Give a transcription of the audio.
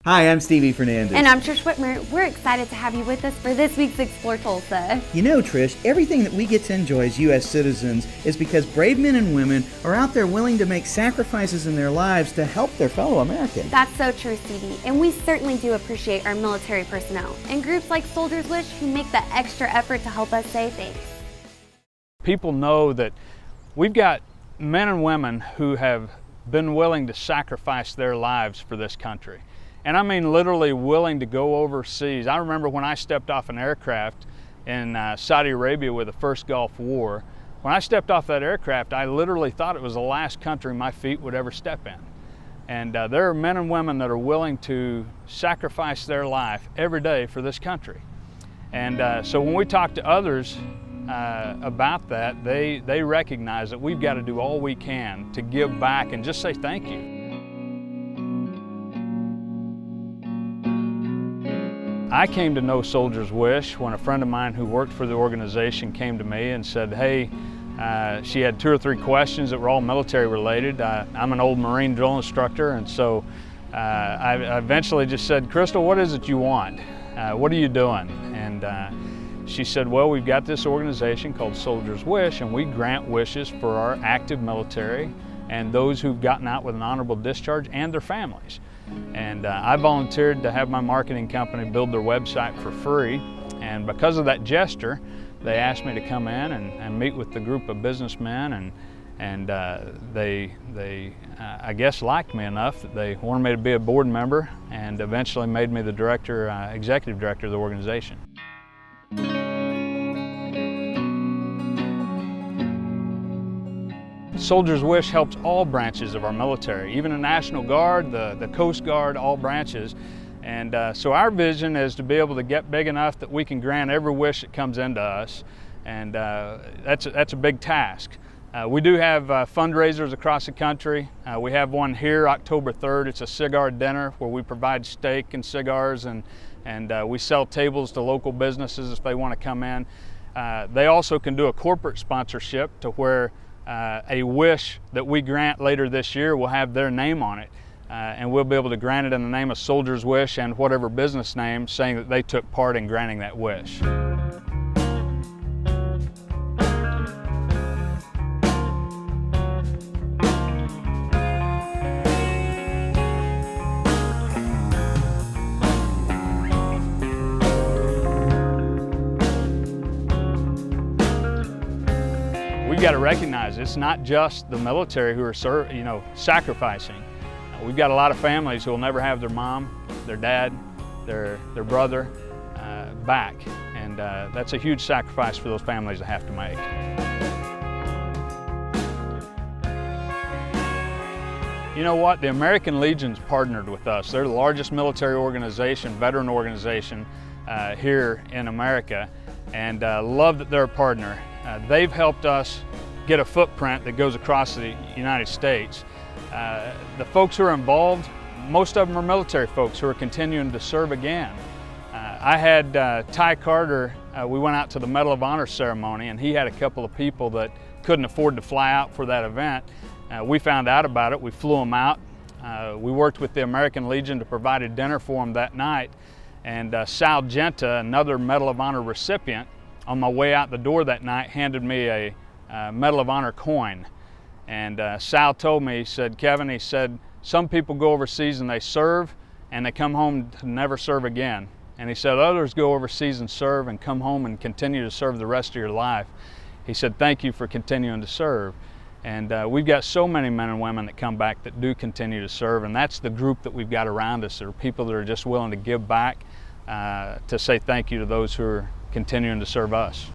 Hi, I'm Stevie Fernandez. And I'm Trish Whitmer. We're excited to have you with us for this week's Explore Tulsa. You know, Trish, everything that we get to enjoy as U.S. citizens is because brave men and women are out there willing to make sacrifices in their lives to help their fellow Americans. That's so true, Stevie. And we certainly do appreciate our military personnel and groups like Soldiers Wish who make the extra effort to help us say thanks. People know that we've got men and women who have been willing to sacrifice their lives for this country. And I mean literally willing to go overseas. I remember when I stepped off an aircraft in Saudi Arabia with the first Gulf War. When I stepped off that aircraft, I literally thought it was the last country my feet would ever step in. And there are men and women that are willing to sacrifice their life every day for this country. And so when we talk to others about that, they recognize that we've got to do all we can to give back and just say thank you. I came to know Soldiers Wish when a friend of mine who worked for the organization came to me and said, hey, she had 2 or 3 questions that were all military related. I'm an old Marine drill instructor, and so I eventually just said, Crystal, what is it you want? What are you doing? And she said, well, we've got this organization called Soldiers Wish, and we grant wishes for our active military and those who've gotten out with an honorable discharge and their families. And I volunteered to have my marketing company build their website for free, and because of that gesture they asked me to come in and meet with the group of businessmen, and they I guess liked me enough that they wanted me to be a board member and eventually made me the director, executive director of the organization. Soldiers Wish helps all branches of our military, even the National Guard, the Coast Guard, all branches. And so our vision is to be able to get big enough that we can grant every wish that comes into us. And that's a big task. We do have fundraisers across the country. We have one here October 3rd. It's a cigar dinner where we provide steak and cigars, and we sell tables to local businesses if they want to come in. They also can do a corporate sponsorship to where a wish that we grant later this year will have their name on it, and we'll be able to grant it in the name of Soldiers Wish and whatever business name, saying that they took part in granting that wish. We've got to recognize it's not just the military who are sacrificing. We've got a lot of families who will never have their mom, their dad, their brother back, and that's a huge sacrifice for those families to have to make. You know what? The American Legion's partnered with us. They're the largest military organization, veteran organization here in America, and love that they're a partner. They've helped us get a footprint that goes across the United States. The folks who are involved, most of them are military folks who are continuing to serve again. I had Ty Carter, we went out to the Medal of Honor ceremony, and he had a couple of people that couldn't afford to fly out for that event. We found out about it, we flew them out. We worked with the American Legion to provide a dinner for them that night, and Sal Genta, another Medal of Honor recipient, on my way out the door that night handed me a Medal of Honor coin. And Sal told me, he said, Kevin, he said, some people go overseas and they serve and they come home to never serve again. And he said, others go overseas and serve and come home and continue to serve the rest of your life. He said, thank you for continuing to serve. And we've got so many men and women that come back that do continue to serve, and that's the group that we've got around us. There are people that are just willing to give back to say thank you to those who are continuing to serve us.